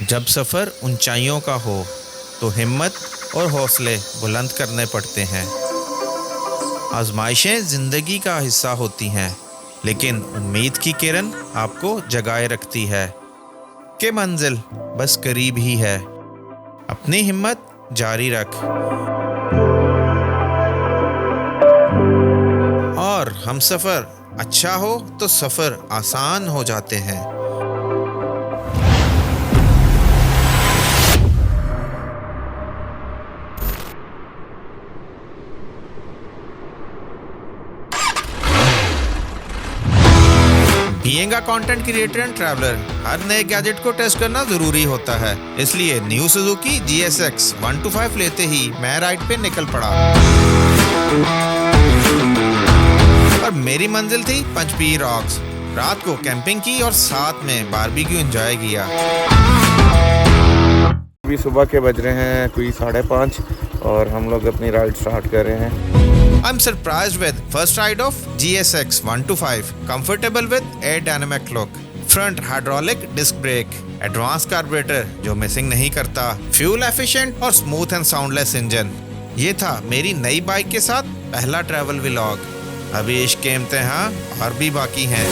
जब सफ़र ऊंचाइयों का हो तो हिम्मत और हौसले बुलंद करने पड़ते हैं। आजमाइशें ज़िंदगी का हिस्सा होती हैं, लेकिन उम्मीद की किरण आपको जगाए रखती है कि मंजिल बस करीब ही है। अपनी हिम्मत जारी रख और हम सफ़र अच्छा हो तो सफ़र आसान हो जाते हैं। Being a content creator and traveller, हर नए गैजेट को टेस्ट करना जरूरी होता है। इसलिए न्यू सुजुकी GSX 125 लेते ही मैं राइड पे निकल पड़ा और मेरी मंजिल थी पंचपी रॉक्स। रात को कैंपिंग की और साथ में बारबेक्यू एंजॉय किया। अभी सुबह के बज रहे हैं कोई 5:30 और हम लोग अपनी राइड स्टार्ट कर रहे हैं। I'm surprised with first ride of GSX 125, comfortable with air dynamic look, front hydraulic disc brake, advanced carburetor जो मिसिंग नहीं करता, fuel efficient और smooth and soundless engine। ये था मेरी नई बाइक के साथ पहला ट्रैवल व्लॉग। अभी इश्क के इम्तिहान और भी बाकी हैं।